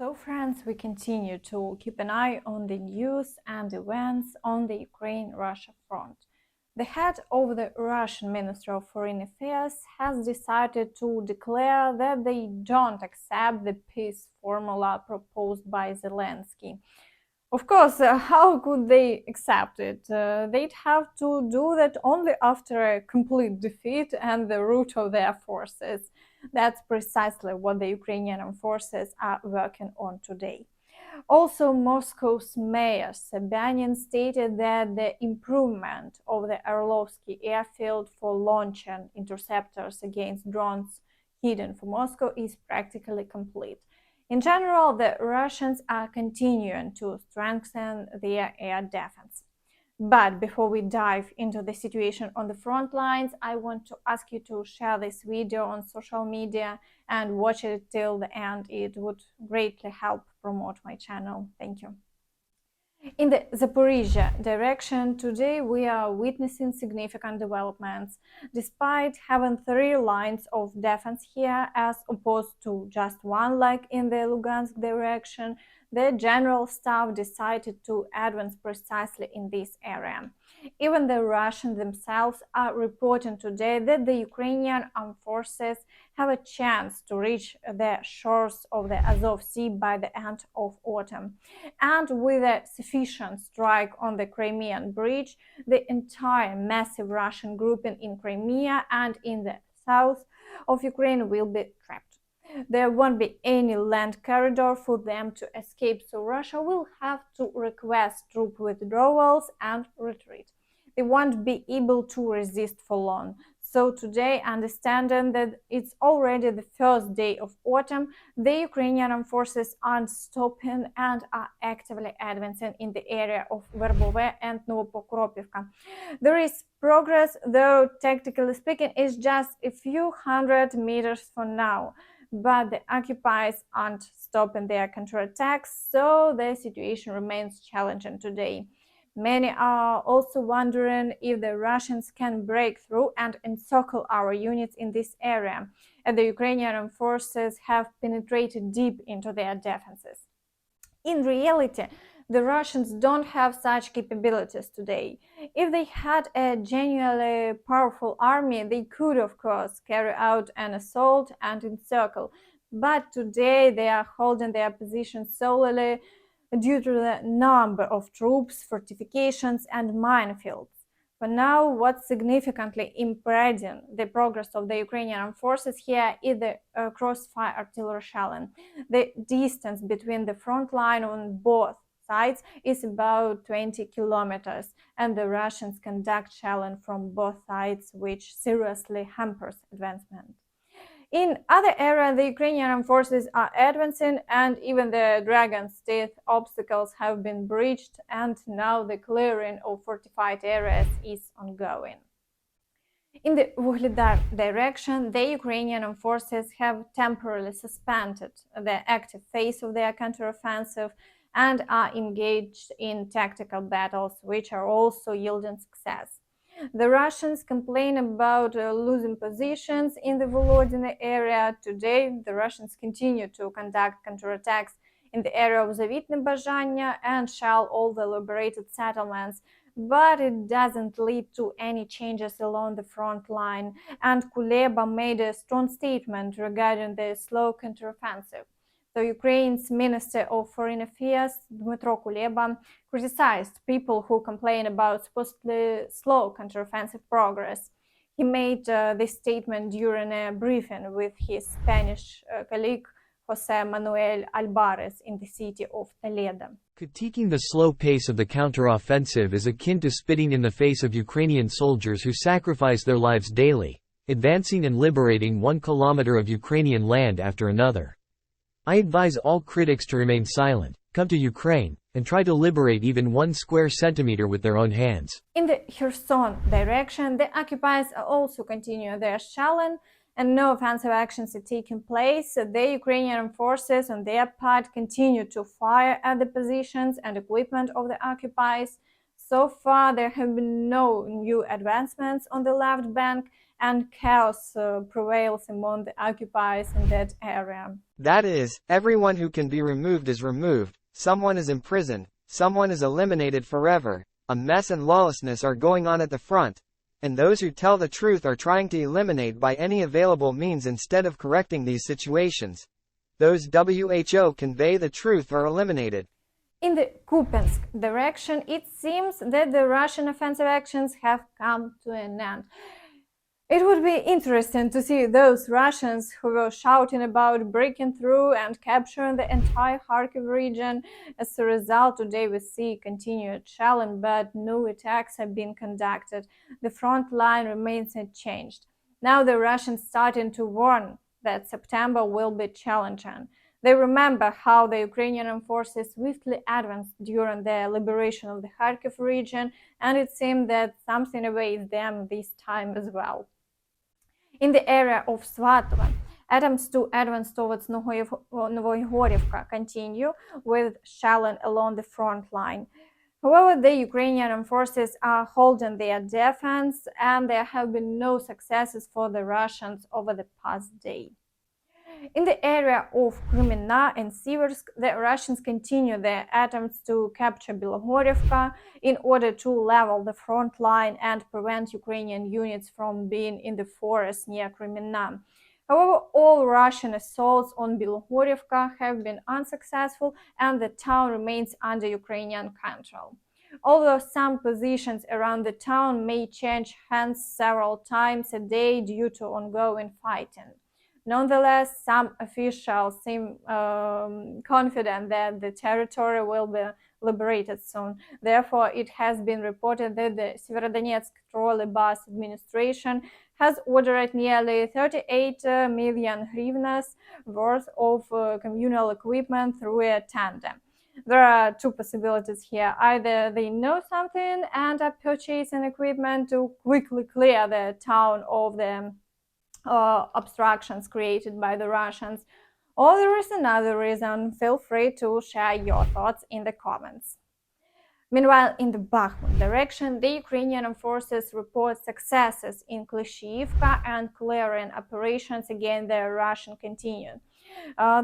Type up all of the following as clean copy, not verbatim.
So friends, we continue to keep an eye on the news and events on the Ukraine-Russia front. The head of the Russian Ministry of Foreign Affairs has decided to declare that they don't accept the peace formula proposed by Zelensky. Of course, how could they accept it? They'd have to do that only after a complete defeat and the rout of their forces. That's precisely what the Ukrainian forces are working on today. Also, Moscow's mayor Sobyanin stated that the improvement of the Orlovsky airfield for launching interceptors against drones hidden from Moscow is practically complete. In general, the Russians are continuing to strengthen their air defense. But before we dive into the situation on the front lines, I want to ask you to share this video on social media and watch it till the end. It would greatly help promote my channel. Thank you. In the Zaporizhia direction, today we are witnessing significant developments. Despite having 3 lines of defense here as opposed to just one like in the Lugansk direction, the General Staff decided to advance precisely in this area. Even the Russians themselves are reporting today that the Ukrainian armed forces have a chance to reach the shores of the Azov Sea by the end of autumn. And with a sufficient strike on the Crimean Bridge, the entire massive Russian grouping in Crimea and in the south of Ukraine will be trapped. There won't be any land corridor for them to escape, so Russia will have to request troop withdrawals and retreat. They won't be able to resist for long. So today, understanding that it's already the first day of autumn, the Ukrainian armed forces aren't stopping and are actively advancing in the area of Verbove and Novopokropivka. There is progress, though tactically speaking, it's just a few hundred meters for now. But the occupiers aren't stopping their counterattacks, so the situation remains challenging today. Many are also wondering if the Russians can break through and encircle our units in this area, and the Ukrainian forces have penetrated deep into their defenses. In reality, the Russians don't have such capabilities today. If they had a genuinely powerful army, they could, of course, carry out an assault and encircle. But today they are holding their position solely due to the number of troops, fortifications, and minefields. For now, what's significantly impeding the progress of the Ukrainian forces here is the crossfire artillery shelling. The distance between the front line on both sides is about 20 kilometers, and the Russians conduct shelling from both sides, which seriously hampers advancement. In other areas, the Ukrainian forces are advancing, and even the Dragon's Teeth obstacles have been breached, and now the clearing of fortified areas is ongoing. In the Vuhledar direction, the Ukrainian forces have temporarily suspended the active phase of their counteroffensive and are engaged in tactical battles, which are also yielding success. The Russians complain about losing positions in the Volodino area. Today, the Russians continue to conduct counterattacks in the area of Zavitne Bazhanya and shell all the liberated settlements, but it doesn't lead to any changes along the front line, and Kuleba made a strong statement regarding the slow counteroffensive. The Ukraine's Minister of Foreign Affairs, Dmytro Kuleba, criticized people who complain about supposedly slow counteroffensive progress. He made this statement during a briefing with his Spanish colleague Jose Manuel Alvarez in the city of Toledo. Critiquing the slow pace of the counteroffensive is akin to spitting in the face of Ukrainian soldiers who sacrifice their lives daily, advancing and liberating 1 kilometer of Ukrainian land after another. I advise all critics to remain silent, come to Ukraine, and try to liberate even 1 square centimeter with their own hands. In the Kherson direction, the occupiers are also continuing their shelling, and no offensive actions are taking place. The Ukrainian forces, on their part, continue to fire at the positions and equipment of the occupiers. So far, there have been no new advancements on the left bank, and chaos prevails among the occupiers in that area. That is, everyone who can be removed is removed, someone is imprisoned, someone is eliminated forever. A mess and lawlessness are going on at the front, and those who tell the truth are trying to eliminate by any available means instead of correcting these situations. Those who convey the truth are eliminated. In the Kupyansk direction, it seems that the Russian offensive actions have come to an end. It would be interesting to see those Russians who were shouting about breaking through and capturing the entire Kharkiv region. As a result, today we see continued shelling, but no attacks have been conducted. The front line remains unchanged. Now the Russians starting to warn that September will be challenging. They remember how the Ukrainian forces swiftly advanced during the liberation of the Kharkiv region, and it seemed that something awaits them this time as well. In the area of Svatova, attempts to advance towards Novoygorivka continue with shelling along the front line. However, the Ukrainian forces are holding their defense, and there have been no successes for the Russians over the past day. In the area of Krymina and Siversk, the Russians continue their attempts to capture Bilogorivka in order to level the front line and prevent Ukrainian units from being in the forest near Krymina. However, all Russian assaults on Bilogorivka have been unsuccessful, and the town remains under Ukrainian control. Although some positions around the town may change hands several times a day due to ongoing fighting. Nonetheless, some officials seem confident that the territory will be liberated soon. Therefore, it has been reported that the Severodonetsk trolley bus administration has ordered nearly 38 million hryvnias worth of communal equipment through a tender. There are two possibilities here. Either they know something and are purchasing equipment to quickly clear the town of the obstructions created by the Russians, or there is another reason. Feel free to share your thoughts in the comments. Meanwhile, in the Bakhmut direction, the Ukrainian forces report successes in Klishchiivka, and clearing operations against the Russian continue.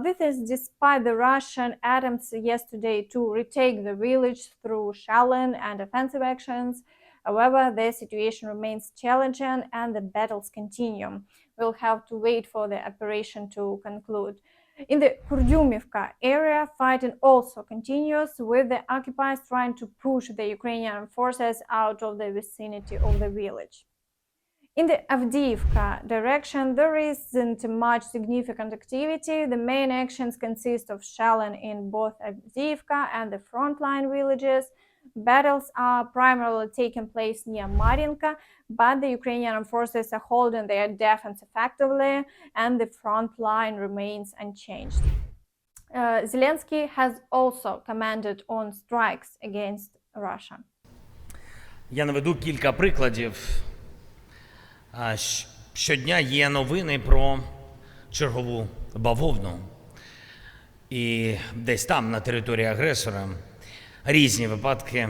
This is despite the Russian attempts yesterday to retake the village through shelling and offensive actions. However, the situation remains challenging and the battles continue. We'll have to wait for the operation to conclude. In the Kurdyumivka area, fighting also continues, with the occupiers trying to push the Ukrainian forces out of the vicinity of the village. In the Avdiivka direction, there isn't much significant activity. The main actions consist of shelling in both Avdiivka and the frontline villages. Battles are primarily taking place near Marinka, but the Ukrainian forces are holding their defense effectively, and the front line remains unchanged. Zelensky has also commented on strikes against Russia. Я наведу кілька прикладів. Щодня є новини про чергову бавовну. І десь там, на території агресора, різні випадки.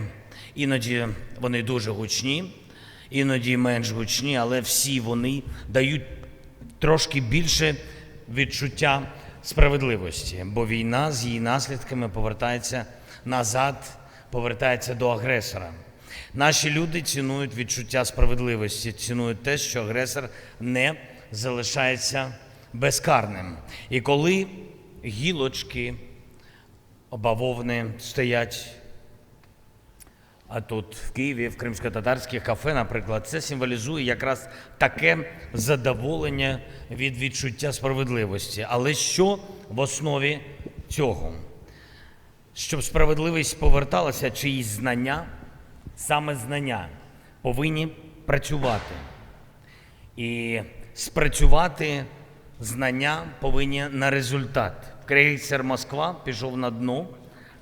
Іноді вони дуже гучні, іноді менш гучні, але всі вони дають трошки більше відчуття справедливості, бо війна з її наслідками повертається назад, повертається до агресора. Наші люди цінують відчуття справедливості, цінують те, що агресор не залишається безкарним. І коли гілочки бавовни стоять, а тут в Києві, в кримськотатарських кафе, наприклад, це символізує якраз таке задоволення від відчуття справедливості. Але що в основі цього? Щоб справедливість поверталася, чиїсь знання, саме знання повинні працювати. І спрацювати знання повинні на результат. Крейсер «Москва» пішов на дно,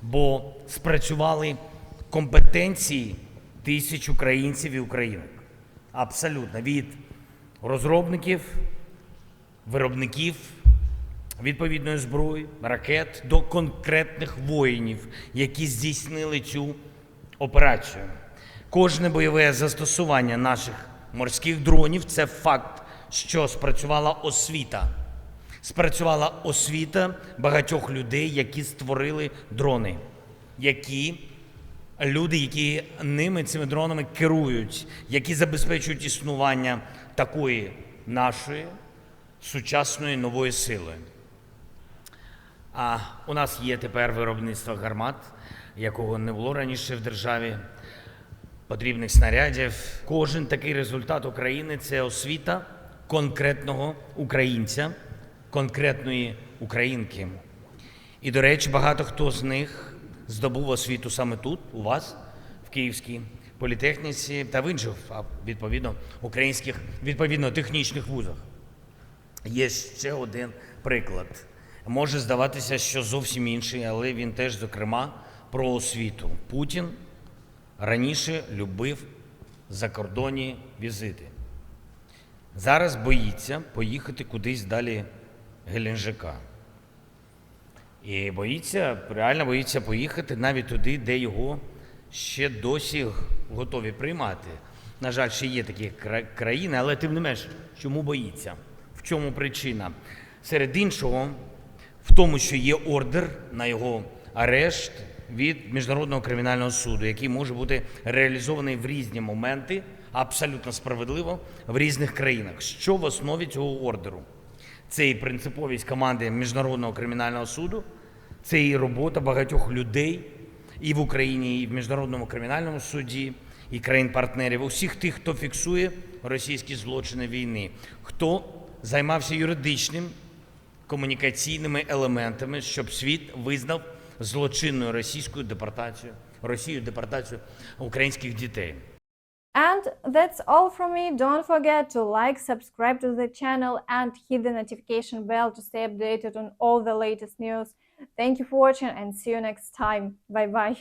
бо спрацювали компетенції тисяч українців і українок. Абсолютно. Від розробників, виробників відповідної зброї, ракет, до конкретних воїнів, які здійснили цю операцію. Кожне бойове застосування наших морських дронів – це факт, що спрацювала освіта. Спрацювала освіта багатьох людей, які створили дрони, люди, які цими дронами керують, які забезпечують існування такої нашої сучасної нової сили. А у нас є тепер виробництво гармат, якого не було раніше в державі, потрібних снарядів. Кожен такий результат України – це освіта конкретного українця, конкретної українки. І, до речі, багато хто з них здобув освіту саме тут, у вас, в Київській політехніці та в інших, відповідно, українських, відповідно, технічних вузах. Є ще один приклад. Може здаватися, що зовсім інший, але він теж, зокрема, про освіту. Путін раніше любив закордонні візити. Зараз боїться поїхати кудись далі Геленджика. І реально боїться поїхати навіть туди, де його ще досі готові приймати. На жаль, ще є такі країни, але тим не менш, чому боїться? В чому причина? Серед іншого, в тому, що є ордер на його арешт від Міжнародного кримінального суду, який може бути реалізований в різні моменти, абсолютно справедливо, в різних країнах. Що в основі цього ордеру? Це і принциповість команди Міжнародного кримінального суду, це і робота багатьох людей і в Україні, і в Міжнародному кримінальному суді, і країн-партнерів, усіх тих, хто фіксує російські злочини війни, хто займався юридичним, комунікаційними елементами, щоб світ визнав злочинною Росією депортацію українських дітей. And that's all from me. Don't forget to like, subscribe to the channel and hit the notification bell to stay updated on all the latest news. Thank you for watching and see you next time. Bye bye.